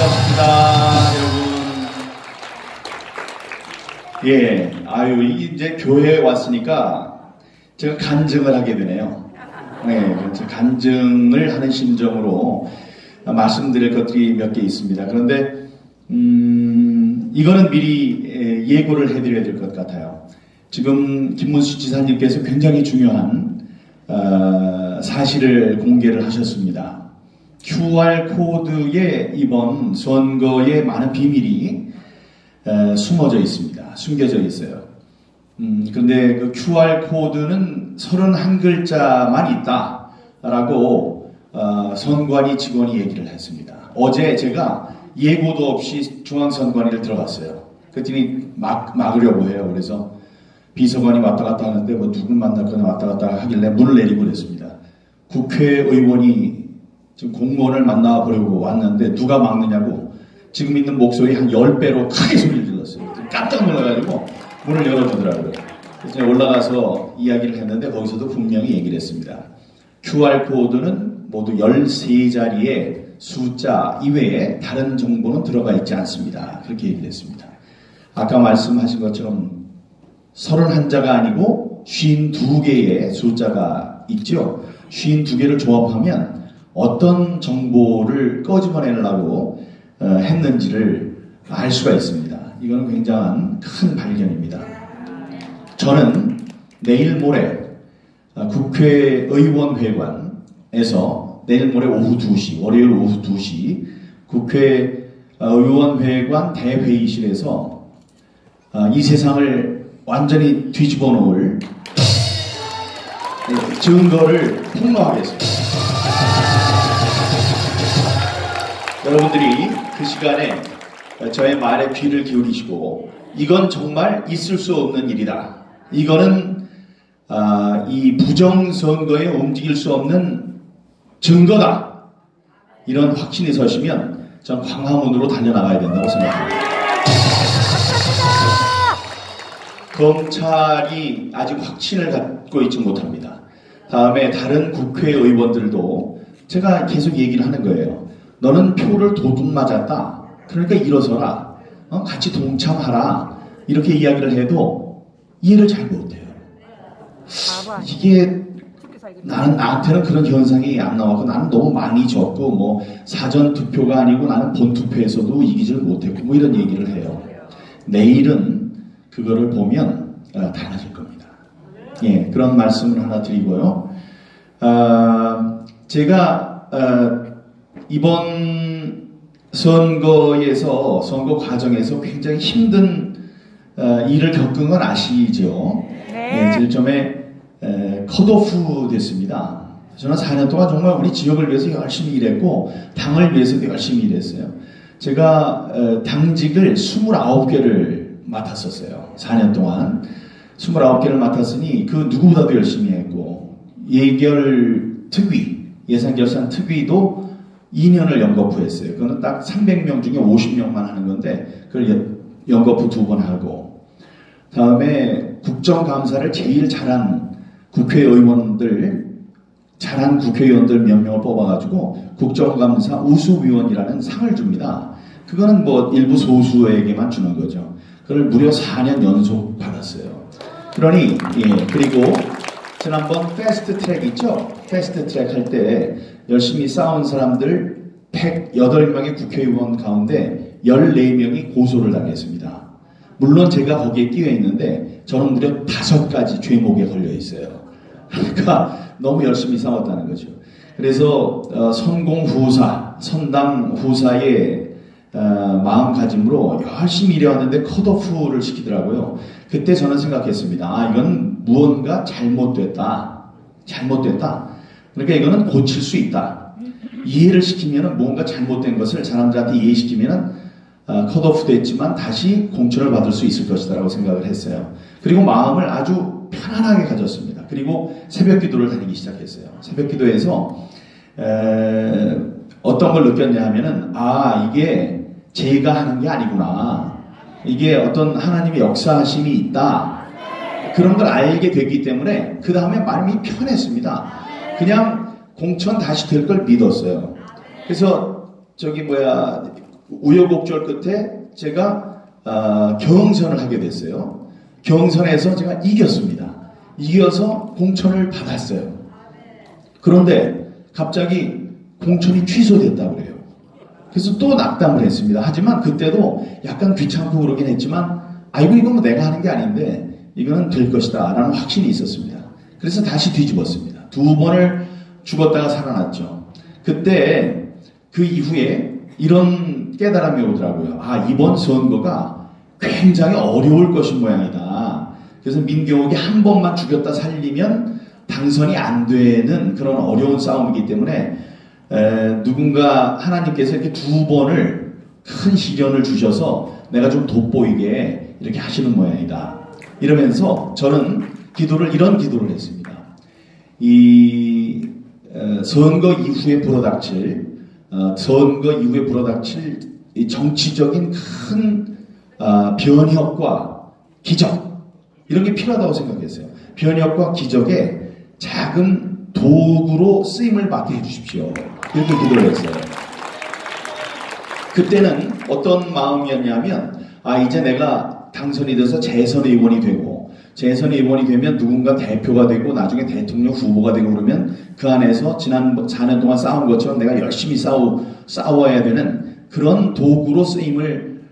반갑습니다, 여러분. 예, 아유, 이제 교회에 왔으니까 제가 간증을 하게 되네요. 네, 간증을 하는 심정으로 말씀드릴 것들이 몇 개 있습니다. 그런데, 이거는 미리 예고를 해드려야 될 것 같아요. 지금 김문수 지사님께서 굉장히 중요한 사실을 공개를 하셨습니다. QR코드에 이번 선거에 많은 비밀이 숨어져 있습니다. 숨겨져 있어요. 그런데 그 QR코드는 31글자만 있다라고 선관위 직원이 얘기를 했습니다. 어제 제가 예고도 없이 중앙선관위를 들어갔어요. 그랬더니 막으려고 해요. 그래서 비서관이 왔다 갔다 하는데 뭐 누굴 만날 거나 왔다 갔다 하길래 문을 내리고 그랬습니다. 국회의원이 지금 공무원을 만나보려고 왔는데 누가 막느냐고 지금 있는 목소리 한 10배로 크게 소리를 질렀어요. 깜짝 놀라가지고 문을 열어주더라고요. 그래서 올라가서 이야기를 했는데 거기서도 분명히 얘기를 했습니다. QR코드는 모두 13자리의 숫자 이외에 다른 정보는 들어가 있지 않습니다. 그렇게 얘기를 했습니다. 아까 말씀하신 것처럼 31자가 아니고 52개의 숫자가 있죠. 52개를 조합하면 어떤 정보를 꺼집어내려고 했는지를 알 수가 있습니다. 이건 굉장한 큰 발견입니다. 저는 내일 모레 국회의원회관에서 내일 모레 오후 2시, 월요일 오후 2시 국회의원회관 대회의실에서 이 세상을 완전히 뒤집어 놓을 증거를 폭로하겠습니다. 여러분들이 그 시간에 저의 말에 귀를 기울이시고 이건 정말 있을 수 없는 일이다. 이거는 이 부정선거에 움직일 수 없는 증거다. 이런 확신이 서시면 전 광화문으로 달려나가야 된다고 생각합니다. 검찰이 아직 확신을 갖고 있지 못합니다. 다음에 다른 국회의원들도 제가 계속 얘기를 하는 거예요. 너는 표를 도둑 맞았다. 그러니까 일어서라. 같이 동참하라. 이렇게 이야기를 해도 이해를 잘 못해요. 이게 나한테는 그런 현상이 안 나왔고 나는 너무 많이 졌고 뭐 사전 투표가 아니고 나는 본 투표에서도 이기질 못했고 뭐 이런 얘기를 해요. 내일은 그거를 보면 달라질 겁니다. 예, 그런 말씀을 하나 드리고요. 제가 이번 선거에서 선거 과정에서 굉장히 힘든 일을 겪은 건 아시죠? 네. 예, 제일 처음에 컷오프 됐습니다. 저는 4년 동안 정말 우리 지역을 위해서 열심히 일했고 당을 위해서도 열심히 일했어요. 제가 당직을 29개를 맡았었어요. 4년 동안 29개를 맡았으니 그 누구보다도 열심히 했고 예산결산 특위도 2년을 연거푸했어요. 그거는 딱 300명 중에 50명만 하는 건데 그걸 연거푸 2번 하고 다음에 국정감사를 제일 잘한 국회의원들 몇 명을 뽑아가지고 국정감사 우수위원이라는 상을 줍니다. 그거는 뭐 일부 소수에게만 주는 거죠. 그걸 무려 4년 연속 받았어요. 그러니 그리고 지난번 패스트 트랙 있죠? 패스트 트랙 할 때 열심히 싸운 사람들 108명의 국회의원 가운데 14명이 고소를 당했습니다. 물론 제가 거기에 끼어 있는데 저는 무려 5가지 죄목에 걸려 있어요. 그러니까 너무 열심히 싸웠다는 거죠. 그래서 선당 후사의 마음가짐으로 열심히 일해왔는데 컷오프를 시키더라고요. 그때 저는 생각했습니다. 이건 무언가 잘못됐다. 그러니까 이거는 고칠 수 있다. 이해를 시키면 무언가 잘못된 것을 사람들한테 이해시키면 컷오프 됐지만 다시 공천을 받을 수 있을 것이다 라고 생각을 했어요. 그리고 마음을 아주 편안하게 가졌습니다. 그리고 새벽 기도를 다니기 시작했어요. 새벽 기도에서 어떤 걸 느꼈냐 하면은 이게 제가 하는 게 아니구나. 이게 어떤 하나님의 역사하심이 있다. 그런 걸 알게 되기 때문에 그 다음에 마음이 편했습니다. 그냥 공천 다시 될 걸 믿었어요. 그래서 우여곡절 끝에 제가 경선을 하게 됐어요. 경선에서 제가 이겼습니다. 이겨서 공천을 받았어요. 그런데 갑자기 공천이 취소됐다고 그래요. 그래서 또 낙담을 했습니다. 하지만 그때도 약간 귀찮고 그러긴 했지만 아이고 이건 뭐 내가 하는 게 아닌데 이거는 될 것이다 라는 확신이 있었습니다. 그래서 다시 뒤집었습니다. 2번을 죽었다가 살아났죠. 그때 그 이후에 이런 깨달음이 오더라고요. 아, 이번 선거가 굉장히 어려울 것인 모양이다. 그래서 민경욱이 한 번만 죽였다 살리면 당선이 안 되는 그런 어려운 싸움이기 때문에 누군가 하나님께서 이렇게 2번을 큰 시련을 주셔서 내가 좀 돋보이게 이렇게 하시는 모양이다. 이러면서 저는 이런 기도를 했습니다. 이 선거 이후에 불어닥칠 이 정치적인 큰 변혁과 기적 이런 게 필요하다고 생각했어요. 변혁과 기적의 작은 도구로 쓰임을 받게 해주십시오. 이렇게 기도를 했어요. 그때는 어떤 마음이었냐면 이제 내가 당선이 돼서 재선 의원이 되고 재선 의원이 되면 누군가 대표가 되고 나중에 대통령 후보가 되고 그러면 그 안에서 지난 4년 동안 싸운 것처럼 내가 열심히 싸워야 되는 그런 도구로 쓰임을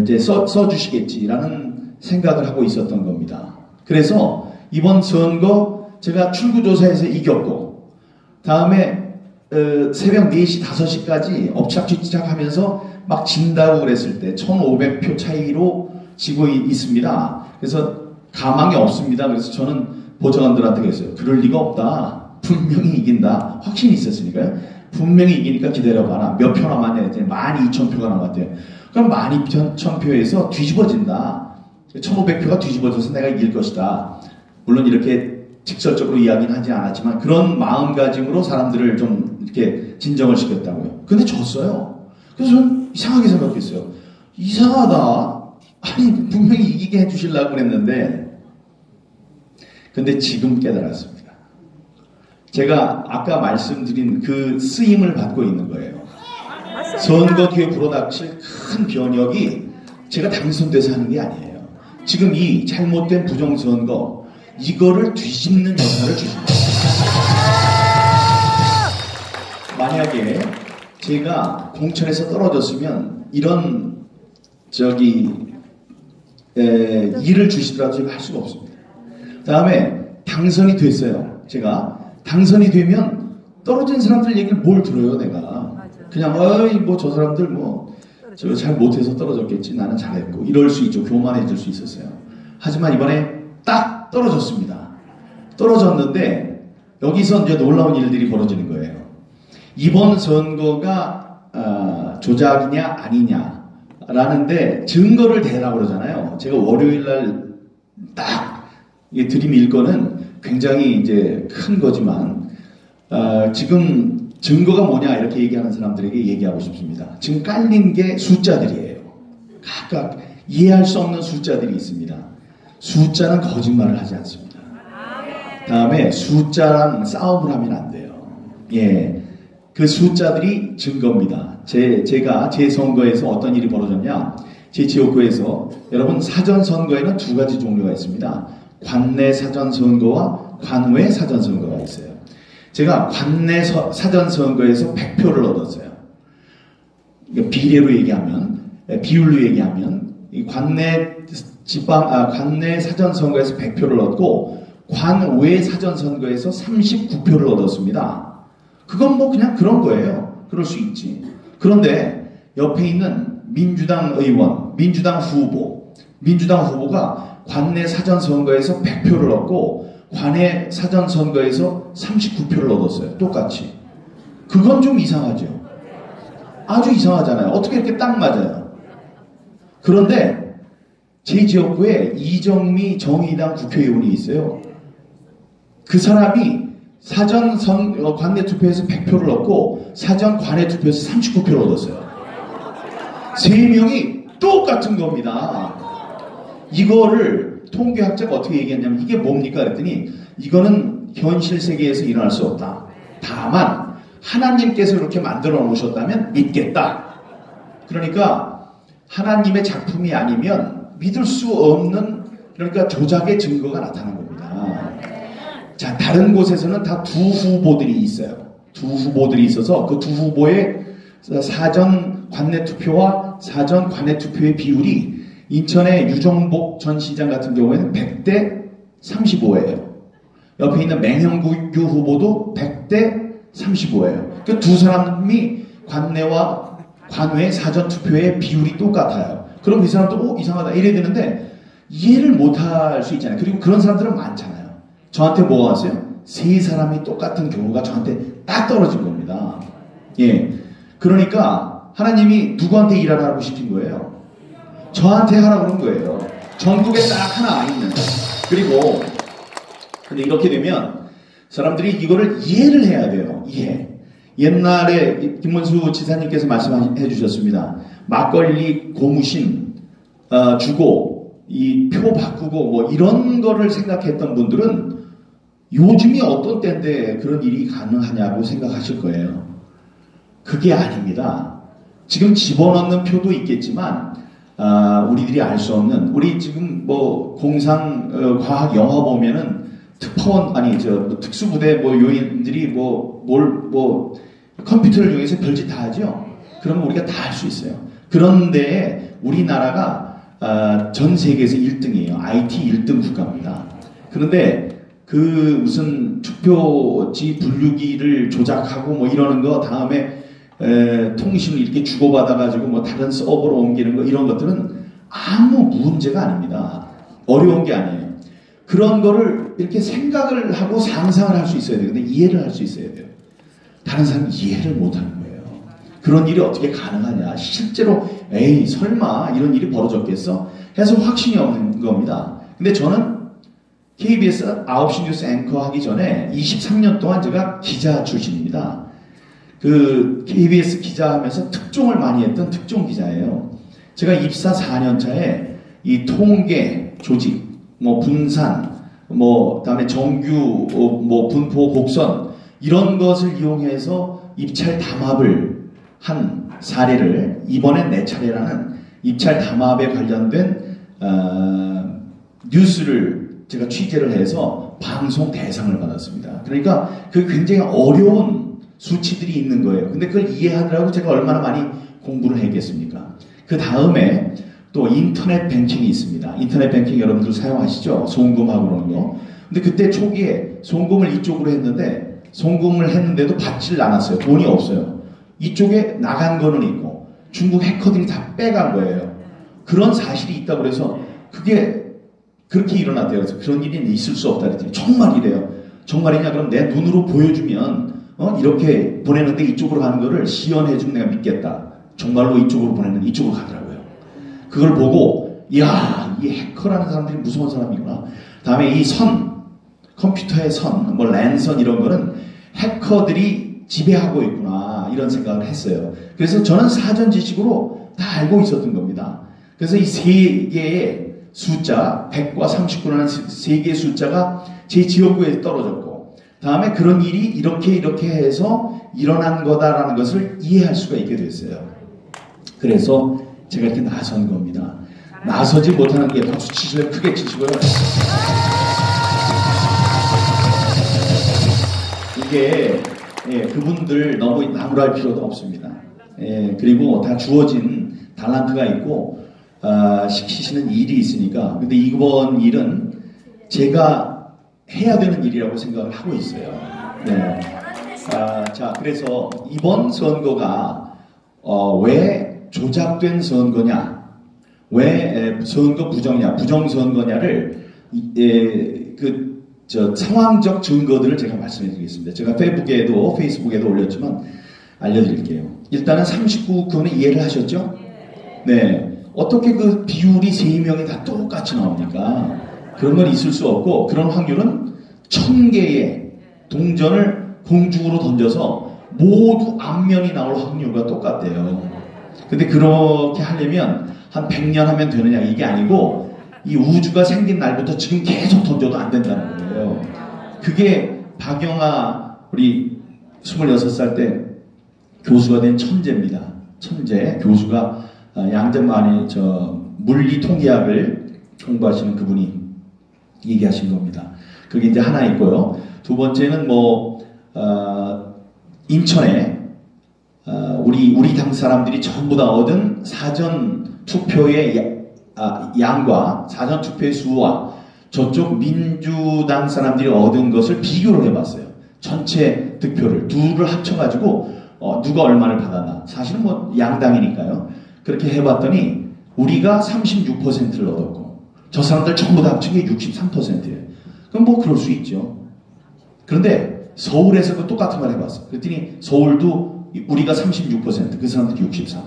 이제 써주시겠지라는 생각을 하고 있었던 겁니다. 그래서 이번 선거 제가 출구조사에서 이겼고 다음에 새벽 4시, 5시까지 엎착뒤착하면서 막 진다고 그랬을 때 1500표 차이로 지고 있습니다. 그래서 가망이 없습니다. 그래서 저는 보좌관들한테 그랬어요. 그럴 리가 없다. 분명히 이긴다. 확신이 있었으니까요. 분명히 이기니까 기다려봐라. 몇 표 남았냐 했더니 12,000표가 남았대요. 그럼 12,000표에서 뒤집어진다. 1,500표가 뒤집어져서 내가 이길 것이다. 물론 이렇게 직설적으로 이야기는 하지 않았지만 그런 마음가짐으로 사람들을 좀 이렇게 진정을 시켰다고요. 근데 졌어요. 그래서 저는 이상하게 생각했어요. 이상하다. 아니 분명히 이기게 해주시려고 그랬는데 근데 지금 깨달았습니다. 제가 아까 말씀드린 그 쓰임을 받고 있는 거예요. 선거 뒤에 불어닥칠 큰 변혁이 제가 당선돼서 하는 게 아니에요. 지금 이 잘못된 부정선거 이거를 뒤집는 역할을 주십니다. 만약에 제가 공천에서 떨어졌으면 이런 일을 주시더라도 제가 할 수가 없습니다. 다음에 당선이 됐어요. 제가 당선이 되면 떨어진 사람들 얘기를 뭘 들어요 내가. 그냥 뭐 저 사람들 저 잘 못해서 떨어졌겠지 나는 잘했고 이럴 수 있죠. 교만해질 수 있었어요. 하지만 이번에 딱 떨어졌습니다. 떨어졌는데 여기서 이제 놀라운 일들이 벌어지는 거예요. 이번 선거가 조작이냐 아니냐 라는데 증거를 대라고 그러잖아요. 제가 월요일날 딱 들이밀 거는 굉장히 이제 큰 거지만 지금 증거가 뭐냐 이렇게 얘기하는 사람들에게 얘기하고 싶습니다. 지금 깔린 게 숫자들이에요. 각각 이해할 수 없는 숫자들이 있습니다. 숫자는 거짓말을 하지 않습니다. 다음에 숫자랑 싸움을 하면 안 돼요. 예, 그 숫자들이 증거입니다. 제가 제 선거에서 어떤 일이 벌어졌냐? 제 지역구에서 여러분 사전 선거에는 두 가지 종류가 있습니다. 관내 사전 선거와 관외 사전 선거가 있어요. 제가 관내 사전 선거에서 100표를 얻었어요. 비례로 얘기하면 비율로 얘기하면 이 관내 사전 선거에서 100표를 얻고 관외 사전 선거에서 39표를 얻었습니다. 그건 그냥 그런 거예요. 그럴 수 있지. 그런데 옆에 있는 민주당 의원, 민주당 후보가 관내 사전 선거에서 100표를 얻고 관외 사전 선거에서 39표를 얻었어요. 똑같이. 그건 좀 이상하죠. 아주 이상하잖아요. 어떻게 이렇게 딱 맞아요. 그런데 제 지역구에 이정미 정의당 국회의원이 있어요. 그 사람이 사전 관내 투표에서 100표를 얻고 사전 관외 투표에서 39표를 얻었어요. 세 명이 똑같은 겁니다. 이거를 통계학자가 어떻게 얘기했냐면 이게 뭡니까? 그랬더니 이거는 현실 세계에서 일어날 수 없다. 다만 하나님께서 이렇게 만들어 놓으셨다면 믿겠다. 그러니까 하나님의 작품이 아니면 믿을 수 없는, 그러니까 조작의 증거가 나타난 겁니다. 자, 다른 곳에서는 다 두 후보들이 있어요. 두 후보들이 있어서 그 두 후보의 사전 관내 투표와 사전 관내 투표의 비율이 인천의 유정복 전 시장 같은 경우에는 100대 35예요. 옆에 있는 맹형규 후보도 100대 35예요. 그 두 사람이 관내와 관외 사전 투표의 비율이 똑같아요. 그럼 이 사람도 이상하다 이래야 되는데 이해를 못할 수 있잖아요. 그리고 그런 사람들은 많잖아요. 저한테 뭐 왔어요? 세 사람이 똑같은 경우가 저한테 딱 떨어진 겁니다. 예. 그러니까 하나님이 누구한테 일하라고 시킨 거예요? 저한테 하라고 그런 거예요. 전국에 딱 하나 있는. 그리고 근데 이렇게 되면 사람들이 이거를 이해를 해야 돼요. 이해. 옛날에 김문수 지사님께서 말씀해 주셨습니다. 막걸리 고무신 주고 이 표 바꾸고 뭐 이런 거를 생각했던 분들은 요즘이 어떤 때인데 그런 일이 가능하냐고 생각하실 거예요. 그게 아닙니다. 지금 집어넣는 표도 있겠지만 우리들이 알 수 없는, 우리 지금 뭐 공상 과학 영화 보면은 특파원 아니 특수부대 뭐 요인들이 뭐 컴퓨터를 이용해서 별짓 다 하죠. 그러면 우리가 다 할 수 있어요. 그런데 우리나라가 전 세계에서 1등이에요. IT 1등 국가입니다. 그런데 그 무슨 투표지 분류기를 조작하고 뭐 이러는 거 다음에 통신을 이렇게 주고받아가지고 뭐 다른 서버로 옮기는 거 이런 것들은 아무 문제가 아닙니다. 어려운 게 아니에요. 그런 거를 이렇게 생각을 하고 상상을 할 수 있어야 돼요. 근데 이해를 할 수 있어야 돼요. 다른 사람이 이해를 못하는 거예요. 그런 일이 어떻게 가능하냐. 실제로 에이 설마 이런 일이 벌어졌겠어? 해서 확신이 없는 겁니다. 근데 저는 KBS 9시 뉴스 앵커 하기 전에 23년 동안 제가 기자 출신입니다. 그 KBS 기자 하면서 특종을 많이 했던 특종 기자예요. 제가 입사 4년 차에 이 통계, 조직, 뭐 분산, 뭐 그다음에 정규, 뭐 분포, 곡선 이런 것을 이용해서 입찰 담합을 한 사례를 이번엔 내 차례라는 입찰 담합에 관련된 뉴스를 제가 취재를 해서 방송 대상을 받았습니다. 그러니까 그 굉장히 어려운 수치들이 있는 거예요. 근데 그걸 이해하느라고 제가 얼마나 많이 공부를 했겠습니까? 그 다음에 또 인터넷 뱅킹이 있습니다. 인터넷 뱅킹 여러분들 사용하시죠? 송금하고 그러는 거. 근데 그때 초기에 송금을 이쪽으로 했는데 송금을 했는데도 받질 않았어요. 돈이 없어요. 이쪽에 나간 거는 있고 중국 해커들이 다 빼간 거예요. 그런 사실이 있다고 그래서 그게 그렇게 일어났대요. 그래서 그런 일이 있을 수 없다 그랬더니 정말 이래요. 정말이냐? 그럼 내 눈으로 보여주면 이렇게 보내는데 이쪽으로 가는 거를 시연해주면 내가 믿겠다. 정말로 이쪽으로 보내는데 이쪽으로 가더라고요. 그걸 보고 이야, 이 해커라는 사람들이 무서운 사람이구나. 다음에 이 선, 컴퓨터의 선, 뭐 랜선 이런 거는 해커들이 지배하고 있구나 이런 생각을 했어요. 그래서 저는 사전 지식으로 다 알고 있었던 겁니다. 그래서 이 세 개의 숫자, 100과 39라는 세 개의 숫자가 제 지역구에 떨어졌고 다음에 그런 일이 이렇게 해서 일어난 거다라는 것을 이해할 수가 있게 됐어요. 그래서 제가 이렇게 나선 겁니다. 나서지 못하는 게 박수 치시고요. 크게 치시고요. 이게 그분들 너무 나무랄 필요도 없습니다. 그리고 다 주어진 달란트가 있고 시키시는 일이 있으니까. 근데 이번 일은 제가 해야 되는 일이라고 생각을 하고 있어요. 네. 자, 그래서 이번 선거가 왜 조작된 선거냐, 왜 선거 부정냐, 부정선거냐를 상황적 증거들을 제가 말씀해드리겠습니다. 제가 페이스북에도 올렸지만 알려드릴게요. 일단은 39국회는 이해를 하셨죠? 네. 어떻게 그 비율이 3명이 다 똑같이 나옵니까? 그런 건 있을 수 없고, 그런 확률은 1000개의 동전을 공중으로 던져서 모두 앞면이 나올 확률과 똑같대요. 근데 그렇게 하려면 한 100년 하면 되느냐, 이게 아니고 이 우주가 생긴 날부터 지금 계속 던져도 안 된다는 거예요. 그게 박영하 우리 26살 때 교수가 된 천재입니다. 천재 교수가 양정만의 물리 통계학을 공부하시는 그분이 얘기하신 겁니다. 그게 이제 하나 있고요. 두 번째는 인천에 우리 당 사람들이 전부 다 얻은 사전 투표의 양과 사전 투표의 수와 저쪽 민주당 사람들이 얻은 것을 비교를 해봤어요. 전체 득표를 둘을 합쳐가지고 누가 얼마를 받았나. 사실은 양당이니까요. 그렇게 해봤더니 우리가 36%를 얻었고 저 사람들 전부 다 합친 게 63%예요. 그럼 그럴 수 있죠. 그런데 서울에서도 똑같은 말 해봤어. 그랬더니 서울도 우리가 36%, 그 사람들이 63.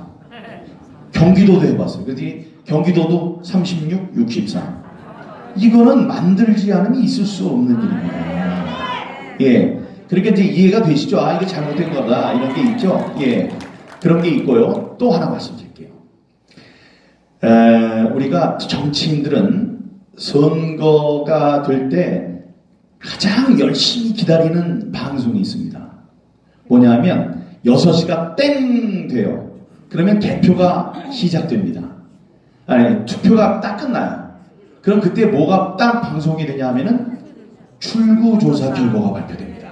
경기도도 해봤어요. 그랬더니 경기도도 36, 63. 이거는 만들지 않으면 있을 수 없는 일입니다. 예. 그러니까 이제 이해가 되시죠? 이게 잘못된 거다. 이런 게 있죠? 예. 그런 게 있고요. 또 하나 말씀드릴게요. 우리가 정치인들은 선거가 될 때 가장 열심히 기다리는 방송이 있습니다. 뭐냐면 6시가 땡 돼요. 그러면 개표가 시작됩니다. 투표가 딱 끝나요. 그럼 그때 뭐가 딱 방송이 되냐 하면은 출구조사 결과가 발표됩니다.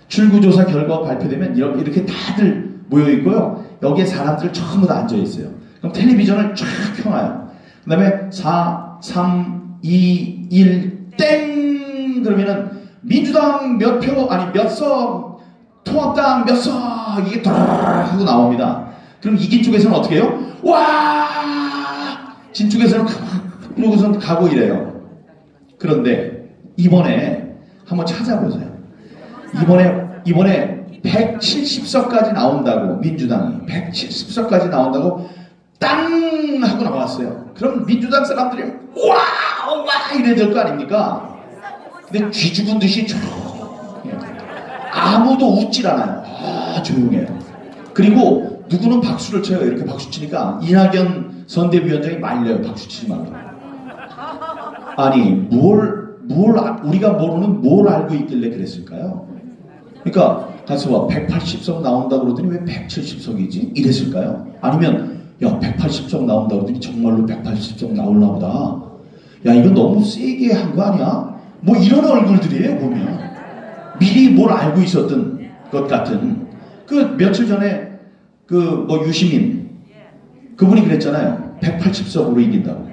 출구조사 결과가 발표되면 이렇게 다들 모여있고요. 여기에 사람들 전부 다 앉아있어요. 그럼 텔레비전을 쫙 켜놔요. 그 다음에 4, 3, 2, 1, 땡! 그러면은 민주당 몇 표, 몇 석, 통합당 몇 석, 이게 드르르 하고 나옵니다. 그럼 이긴 쪽에서는 어떻게 해요? 와! 진 쪽에서는 이러고선 가고 이래요. 그런데 이번에 한번 찾아보세요. 이번에 170석까지 나온다고, 민주당이 170석까지 나온다고 땅 하고 나왔어요. 그럼 민주당 사람들이 와 이래야 될 거 아닙니까? 근데 쥐 죽은 듯이 아무도 웃질 않아요. 조용해요. 그리고 누구는 박수를 쳐요. 이렇게 박수 치니까 이낙연 선대위원장이 말려요. 박수 치지 말라고. 아니 우리가 모르는 뭘 알고 있길래 그랬을까요? 그러니까 가서 180석 나온다고 그러더니 왜 170석이지? 이랬을까요? 아니면 180석 나온다고 그러더니 정말로 180석 나올나 보다. 이거 너무 세게 한 거 아니야? 이런 얼굴들이에요, 보면. 미리 뭘 알고 있었던 것 같은. 며칠 전에 유시민 그분이 그랬잖아요. 180석으로 이긴다고.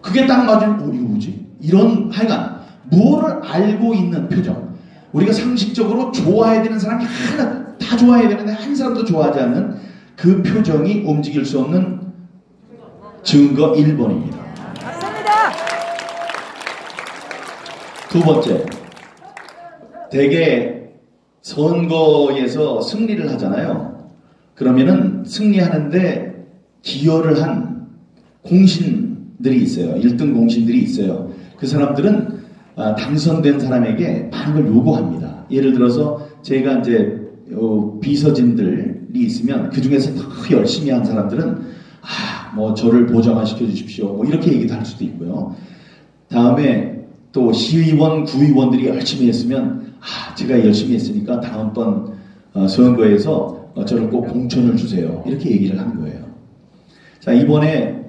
그게 딱 맞으면 이거 뭐지? 이런 하여간 뭐를 알고 있는 표정. 우리가 상식적으로 좋아해야 되는 사람이 하나 다 좋아해야 되는데 한 사람도 좋아하지 않는 그 표정이 움직일 수 없는 증거 1번입니다. 맞습니다. 두 번째, 대개 선거에서 승리를 하잖아요. 그러면은 승리하는데 기여를 한 공신들이 있어요. 1등 공신들이 있어요. 그 사람들은 당선된 사람에게 많은 걸 요구합니다. 예를 들어서 제가 이제 비서진들이 있으면 그 중에서 더 열심히 한 사람들은 저를 보좌관 시켜주십시오. 이렇게 얘기도 할 수도 있고요. 다음에 또 시의원, 구의원들이 열심히 했으면 제가 열심히 했으니까 다음번 선거에서 저를 꼭 공천을 주세요. 이렇게 얘기를 하는 거예요. 자, 이번에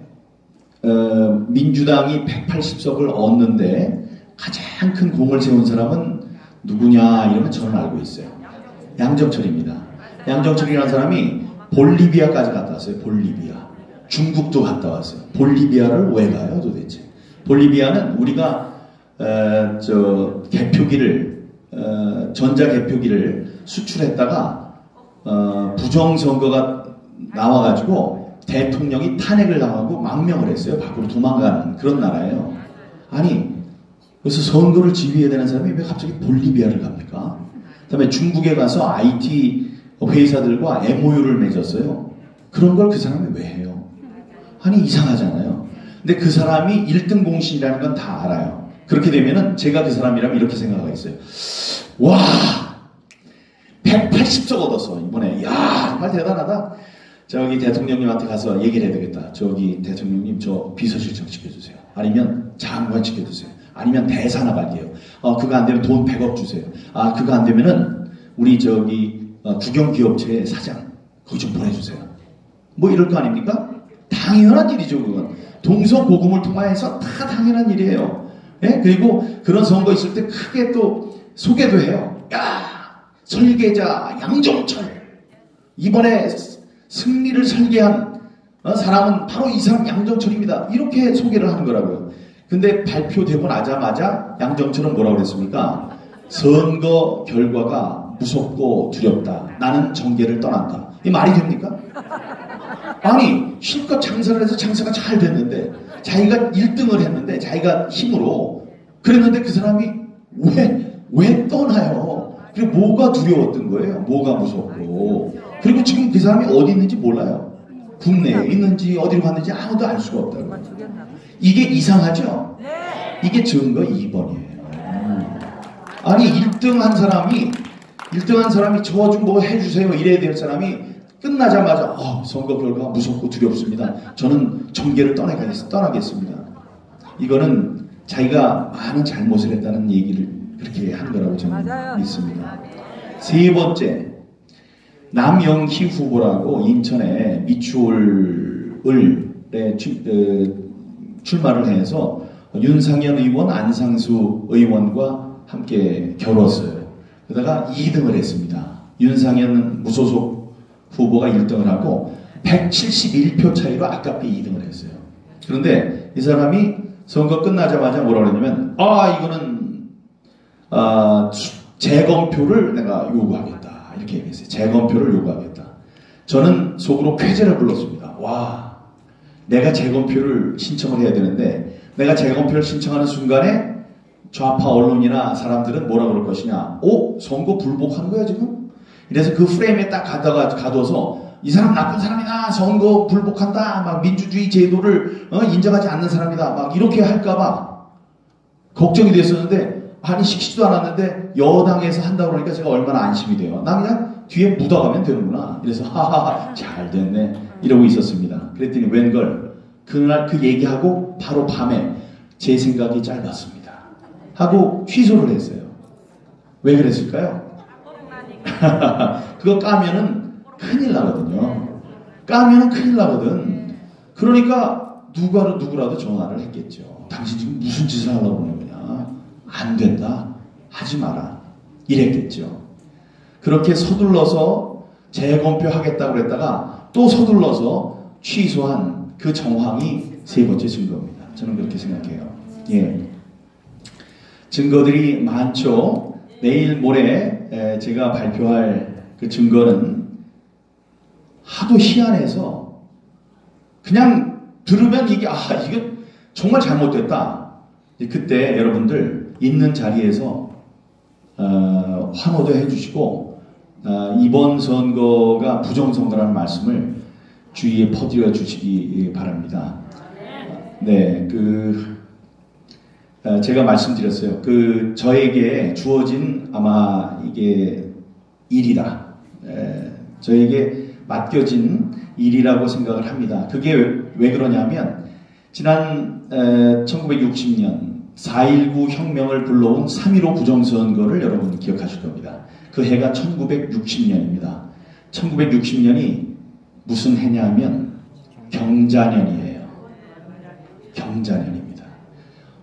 민주당이 180석을 얻는데 가장 큰 공을 세운 사람은 누구냐 이러면 저는 알고 있어요. 양정철입니다. 양정철이라는 사람이 볼리비아까지 갔다 왔어요. 볼리비아. 중국도 갔다 왔어요. 볼리비아를 왜 가요 도대체? 볼리비아는 우리가 개표기를 전자개표기를 수출했다가 부정선거가 나와가지고 대통령이 탄핵을 당하고 망명을 했어요. 밖으로 도망가는 그런 나라예요. 아니 그래서 선거를 지휘해야 되는 사람이 왜 갑자기 볼리비아를 갑니까? 그 다음에 중국에 가서 IT 회사들과 MOU를 맺었어요. 그런 걸 그 사람이 왜 해요? 아니 이상하잖아요. 근데 그 사람이 1등 공신이라는 건 다 알아요. 그렇게 되면은 제가 그 사람이라면 이렇게 생각하겠어요. 와 180석 얻었어 이번에. 야 정말 대단하다. 저기 대통령님한테 가서 얘기를 해야 되겠다. 저기 대통령님 저 비서실장 시켜주세요. 아니면 장관 시켜주세요. 아니면 대사 나갈게요. 그거 안 되면 돈 100억 주세요. 그거 안 되면은 우리 국영기업체 사장 거기 좀 보내주세요. 뭐 이럴 거 아닙니까? 당연한 일이죠, 그건. 동서고금을 통하여서 다 당연한 일이에요. 예? 그리고 그런 선거 있을 때 크게 또 소개도 해요. 야, 설계자 양정철. 이번에 승리를 설계한 사람은 바로 이 사람 양정철입니다. 이렇게 소개를 하는 거라고요. 근데 발표되고 나자마자 양정철은 뭐라고 그랬습니까? 선거 결과가 무섭고 두렵다. 나는 정계를 떠난다. 이 말이 됩니까? 아니, 실컷 장사를 해서 장사가 잘 됐는데, 자기가 1등을 했는데, 자기가 힘으로 그랬는데 그 사람이 왜 떠나요? 그리고 뭐가 두려웠던 거예요? 뭐가 무섭고. 그리고 지금 그 사람이 어디 있는지 몰라요. 국내에 있는지 어디로 갔는지 아무도 알 수가 없다고. 이게 이상하죠? 이게 증거 2번이에요. 아니 1등 한 사람이 저 좀 뭐 해주세요 이래야 될 사람이 끝나자마자 선거 결과가 무섭고 두렵습니다. 저는 정계를 떠나겠습니다. 이거는 자기가 많은 잘못을 했다는 얘기를 그렇게 한 거라고 저는 믿습니다. 세 번째, 남영희 후보라고 인천에 미추홀에 출마를 해서 윤상현 의원, 안상수 의원과 함께 겨뤘어요. 그러다가 2등을 했습니다. 윤상현 무소속 후보가 1등을 하고 171표 차이로 아깝게 2등을 했어요. 그런데 이 사람이 선거 끝나자마자 뭐라고 그러냐면 이거는 재검표를 내가 요구하겠다. 이렇게 얘기했어요. 재검표를 요구하겠다. 저는 속으로 쾌재를 불렀습니다. 와, 내가 재검표를 신청을 해야 되는데 내가 재검표를 신청하는 순간에 좌파 언론이나 사람들은 뭐라 그럴 것이냐. 선거 불복하는 거야 지금? 이래서 그 프레임에 딱 가둬서 이 사람 나쁜 사람이다. 선거 불복한다. 막 민주주의 제도를 인정하지 않는 사람이다. 막 이렇게 할까봐 걱정이 됐었는데 아니 시키지도 않았는데 여당에서 한다고 그러니까 제가 얼마나 안심이 돼요. 나 그냥 뒤에 묻어가면 되는구나. 이래서 하하하 잘 됐네 이러고 있었습니다. 그랬더니 웬걸 그날 그 얘기하고 바로 밤에 제 생각이 짧았습니다. 하고 취소를 했어요. 왜 그랬을까요? 그거 까면은 큰일 나거든요. 까면은 큰일 나거든. 그러니까 누구라도 전화를 했겠죠. 당신 지금 무슨 짓을 하려고 그러는 거냐? 안 된다. 하지 마라. 이랬겠죠. 그렇게 서둘러서 재검표 하겠다고 그랬다가 또 서둘러서 취소한 그 정황이 세 번째 증거입니다. 저는 그렇게 생각해요. 예. 증거들이 많죠. 내일 모레 제가 발표할 그 증거는 하도 희한해서 그냥 들으면 이게 이게 정말 잘못됐다. 그때 여러분들 있는 자리에서 환호도 해주시고 이번 선거가 부정선거라는 말씀을 주위에 퍼뜨려 주시기 바랍니다. 네, 제가 말씀드렸어요. 저에게 주어진 아마 이게 일이다. 저에게 맡겨진 일이라고 생각을 합니다. 그게 왜 그러냐면 지난 1960년 4.19 혁명을 불러온 3.15 부정선거를 여러분 기억하실 겁니다. 그 해가 1960년입니다. 1960년이 무슨 해냐면 경자년이에요. 경자년입니다.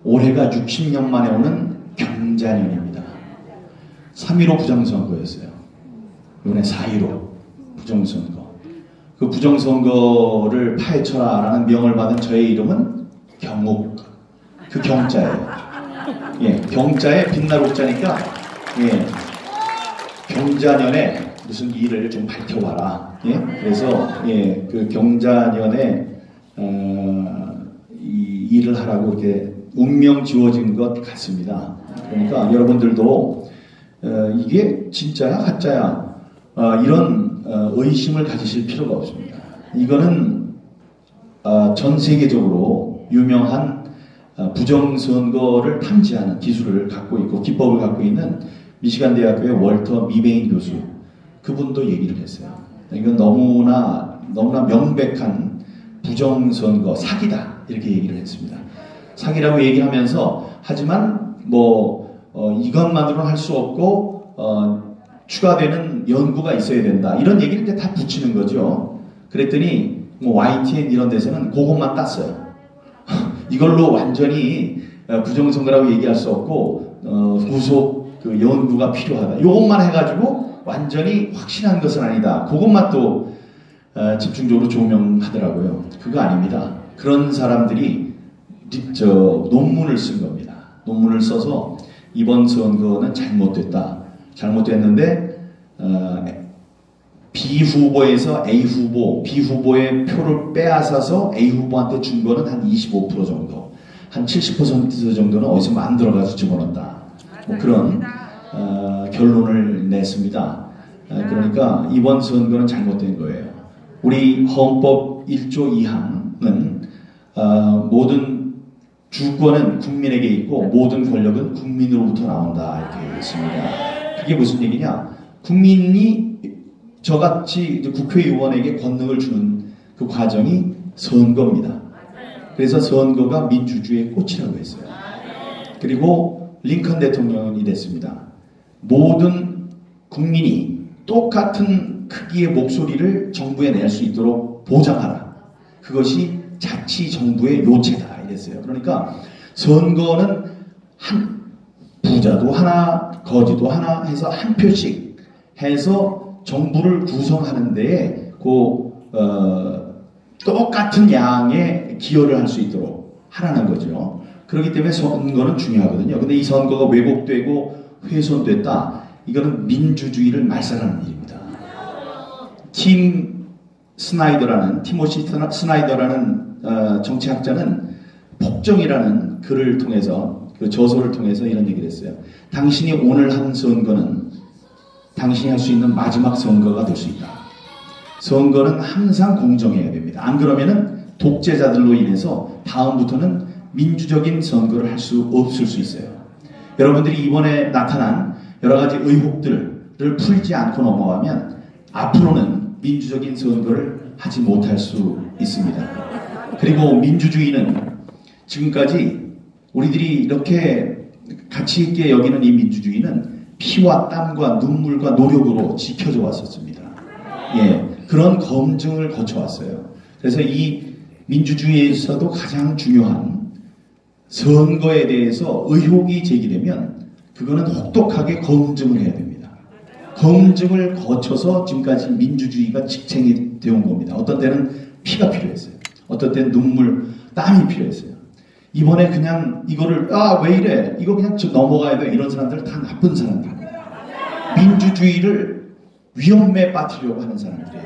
올해가 60년 만에 오는 경자년입니다. 3.15 부정선거였어요. 이번에 4.15 부정선거. 그 부정선거를 파헤쳐라 라는 명을 받은 저의 이름은 경욱. 그 경자예요. 예, 경자에 빛날 옥자니까 예, 경자년에 무슨 일을 좀 밝혀봐라. 예, 그래서 예, 그 경자년에 이 일을 하라고 이렇게 운명 지워진 것 같습니다. 그러니까 여러분들도 이게 진짜야 가짜야 이런 의심을 가지실 필요가 없습니다. 이거는 전 세계적으로 유명한 부정선거를 탐지하는 기술을 갖고 있고 기법을 갖고 있는 미시간 대학교의 월터 미베인 교수 그분도 얘기를 했어요. 이건 너무나 명백한 부정선거 사기다 이렇게 얘기를 했습니다. 사기라고 얘기하면서 하지만 이것만으로는 할 수 없고 추가되는 연구가 있어야 된다 이런 얘기를 이제 다 붙이는 거죠. 그랬더니 뭐 YTN 이런 데서는 그것만 땄어요. 이걸로 완전히 부정선거라고 얘기할 수 없고 후속 그 연구가 필요하다. 이것만 해가지고 완전히 확신한 것은 아니다. 그것만 또 집중적으로 조명하더라고요. 그거 아닙니다. 그런 사람들이 논문을 쓴 겁니다. 논문을 써서 이번 선거는 잘못됐다. 잘못됐는데 B 후보에서 A 후보, B 후보의 표를 빼앗아서 A 후보한테 준 거는 한 25% 정도, 한 70% 정도는 어디서 만들어가지고 집어넣었다. 뭐 그런 결론을 냈습니다. 그러니까 이번 선거는 잘못된 거예요. 우리 헌법 1조 2항은 모든 주권은 국민에게 있고 모든 권력은 국민으로부터 나온다 이렇게 했습니다. 그게 무슨 얘기냐? 국민이 저같이 국회의원에게 권능을 주는 그 과정이 선거입니다. 그래서 선거가 민주주의의 꽃이라고 했어요. 그리고 링컨 대통령이 됐습니다. 모든 국민이 똑같은 크기의 목소리를 정부에 낼 수 있도록 보장하라. 그것이 자치 정부의 요체다 이랬어요. 그러니까 선거는 한 부자도 하나, 거지도 하나 해서 한 표씩 해서 정부를 구성하는 데에 똑같은 양의 기여를 할 수 있도록 하라는 거죠. 그렇기 때문에 선거는 중요하거든요. 근데 이 선거가 왜곡되고 훼손됐다. 이거는 민주주의를 말살하는 일입니다. 티모시 스나이더라는 정치학자는 폭정이라는 글을 통해서, 그 저서를 통해서 이런 얘기를 했어요. 당신이 오늘 한 선거는 당신이 할 수 있는 마지막 선거가 될 수 있다. 선거는 항상 공정해야 됩니다. 안 그러면은 독재자들로 인해서 다음부터는 민주적인 선거를 할 수 없을 수 있어요. 여러분들이 이번에 나타난 여러 가지 의혹들을 풀지 않고 넘어가면 앞으로는 민주적인 선거를 하지 못할 수 있습니다. 그리고 민주주의는 지금까지 우리들이 이렇게 가치 있게 여기는 이 민주주의는 피와 땀과 눈물과 노력으로 지켜져 왔었습니다. 예, 그런 검증을 거쳐왔어요. 그래서 이 민주주의에서도 가장 중요한 선거에 대해서 의혹이 제기되면 그거는 혹독하게 검증을 해야 됩니다. 검증을 거쳐서 지금까지 민주주의가 직행이 되어 온 겁니다. 어떤 때는 피가 필요했어요. 어떤 때는 눈물, 땀이 필요했어요. 이번에 그냥 이거를 왜 이래? 이거 그냥 넘어가야 돼. 이런 사람들은 다 나쁜 사람들입니다. 민주주의를 위험에 빠뜨리려고 하는 사람들이에요.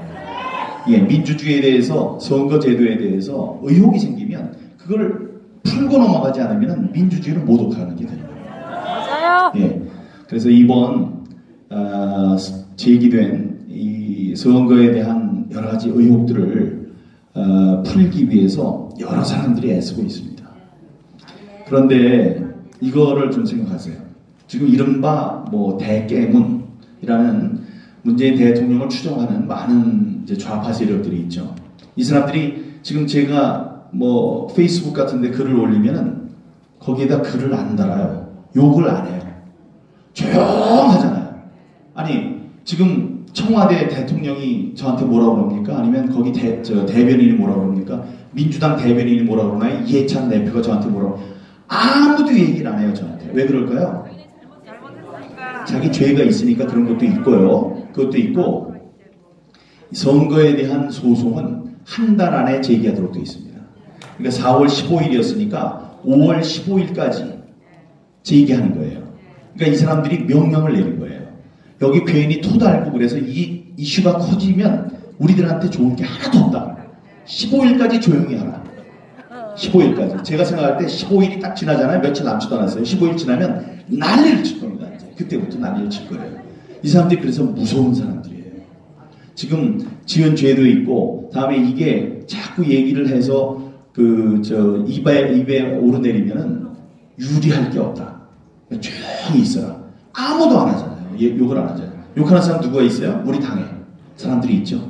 예, 민주주의에 대해서, 선거제도에 대해서 의혹이 생기면 그걸 풀고 넘어가지 않으면 민주주의를 모독하는 게 되는 거예요. 맞아요. 예, 그래서 이번 제기된 이 선거에 대한 여러 가지 의혹들을 풀기 위해서 여러 사람들이 애쓰고 있습니다. 그런데 이거를 좀 생각하세요. 지금 이른바 대깨문이라는 문재인 대통령을 추종하는 많은 이제 좌파 세력들이 있죠. 이 사람들이 지금 제가 페이스북 같은데 글을 올리면은 거기에다 글을 안 달아요. 욕을 안 해요. 조용하잖아요. 아니 지금 청와대 대통령이 저한테 뭐라고 그럽니까? 아니면 거기 대변인이 뭐라고 그럽니까? 민주당 대변인이 뭐라고 그러나요? 이해찬 대표가 저한테 뭐라고 아무도 얘기를 안 해요. 저한테. 왜 그럴까요? 자기 죄가 있으니까 그런 것도 있고요. 그것도 있고 선거에 대한 소송은 한 달 안에 제기하도록 되어 있습니다. 그러니까 4월 15일이었으니까 5월 15일까지 제기하는 거예요. 그러니까 이 사람들이 명령을 내린 거예요. 여기 괜히 토달고 그래서 이 이슈가 커지면 우리들한테 좋은 게 하나도 없다. 15일까지 조용히 하라. 15일까지. 제가 생각할 때 15일이 딱 지나잖아요. 며칠 남지도 않았어요. 15일 지나면 난리를 칠 겁니다. 이제. 그때부터 난리를 칠 거예요. 이 사람들이 그래서 무서운 사람들이에요. 지금 지은 죄도 있고, 다음에 이게 자꾸 얘기를 해서 입에 오르내리면은 유리할 게 없다. 조용히 있어라. 아무도 안 하잖아요. 욕을 안 하잖아요. 욕하는 사람 누가 있어요? 우리 당에 사람들이 있죠.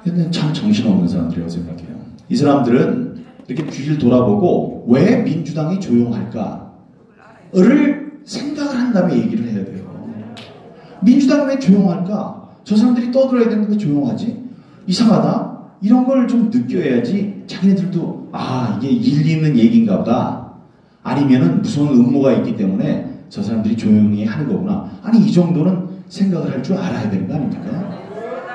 근데 참 정신없는 사람들이라고 생각해요. 이 사람들은 이렇게 뒤를 돌아보고 왜 민주당이 조용할까를 생각을 한 다음에 얘기를 해야 돼요. 민주당이 왜 조용할까? 저 사람들이 떠들어야 되는데 왜 조용하지? 이상하다. 이런 걸 좀 느껴야지 자기네들도 이게 일리 있는 얘기인가 보다. 아니면은 무서운 음모가 있기 때문에 저 사람들이 조용히 하는 거구나. 아니 이 정도는 생각을 할 줄 알아야 되는 거 아닙니까?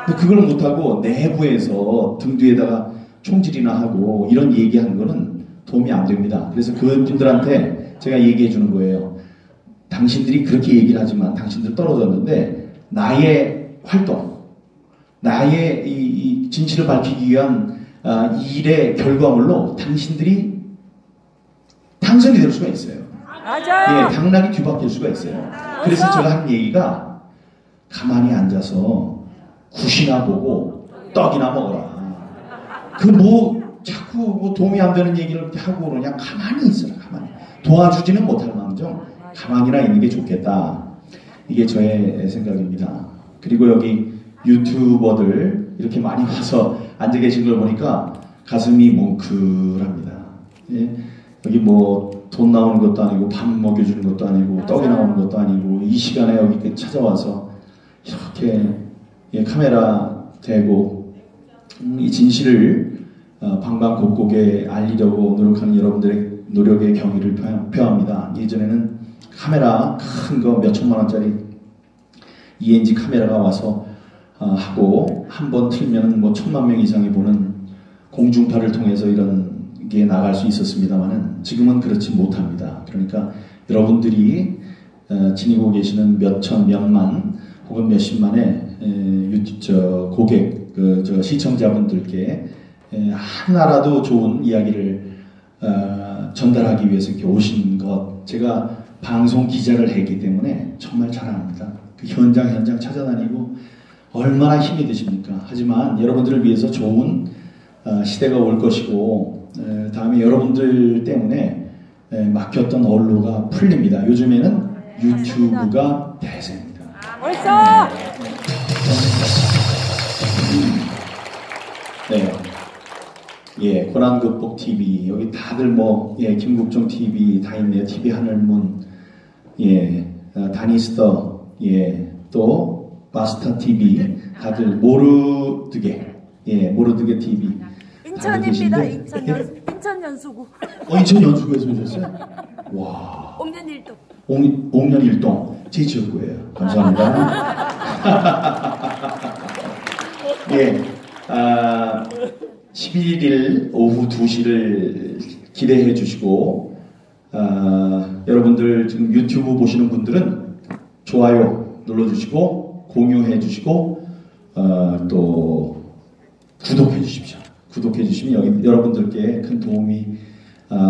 근데 그걸 못하고 내부에서 등 뒤에다가 총질이나 하고 이런 얘기하는 거는 도움이 안 됩니다. 그래서 그분들한테 제가 얘기해 주는 거예요. 당신들이 그렇게 얘기를 하지만 당신들 떨어졌는데 나의 활동, 나의 이 진실을 밝히기 위한 일의 결과물로 당신들이 당선이 될 수가 있어요. 맞아요. 예, 당락이 뒤바뀔 수가 있어요. 그래서 제가 한 얘기가 가만히 앉아서 굿이나 보고 떡이나 먹어라. 자꾸 도움이 안 되는 얘기를 하고 그러냐. 가만히 있어라. 가만히. 도와주지는 못할 망정 가만히나 있는 게 좋겠다. 이게 저의 생각입니다. 그리고 여기 유튜버들 이렇게 많이 와서 앉아 계신 걸 보니까 가슴이 뭉클합니다. 예? 여기 뭐 돈 나오는 것도 아니고 밥 먹여주는 것도 아니고 떡이 나오는 것도 아니고 이 시간에 여기 찾아와서 이렇게 카메라 대고 이 진실을 방방곡곡에 알리려고 노력하는 여러분들의 노력의 경의를 표합니다. 예전에는 카메라 큰 거 몇 천만 원짜리 ENG 카메라가 와서 하고 한 번 틀면 뭐 1000만 명 이상이 보는 공중파를 통해서 이런 게 나갈 수 있었습니다만은 지금은 그렇지 못합니다. 그러니까 여러분들이 지니고 계시는 몇천, 몇만 혹은 몇십만의 고객, 시청자분들께 하나라도 좋은 이야기를 전달하기 위해서 이렇게 오신 것, 제가 방송 기자를 했기 때문에 정말 잘 압니다. 그 현장 찾아다니고 얼마나 힘이 드십니까? 하지만 여러분들을 위해서 좋은 시대가 올 것이고 다음에 여러분들 때문에 막혔던 언로가 풀립니다. 요즘에는 유튜브가 대세입니다. 벌써! 네. 예, 고난극복 TV 여기 다들 김국종 TV 다 있네요. TV 하늘문, 다니스터, 또 마스터 TV 다들 모르드게 TV. 인천입니다. 인천 연수구. 인천 연수구에서 오셨어요? 와. 옥년 일동. 옥년 일동 제 지역구예요. 감사합니다. 예. 11일 오후 2시를 기대해 주시고 여러분들 지금 유튜브 보시는 분들은 좋아요 눌러주시고 공유해 주시고 또 구독해 주십시오. 구독해 주시면 여러분들께 큰 도움이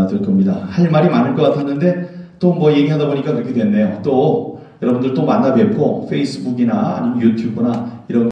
될 겁니다. 할 말이 많을 것 같았는데 또 뭐 얘기하다 보니까 그렇게 됐네요. 또 여러분들 또 만나 뵙고 페이스북이나 아니면 유튜브나 이런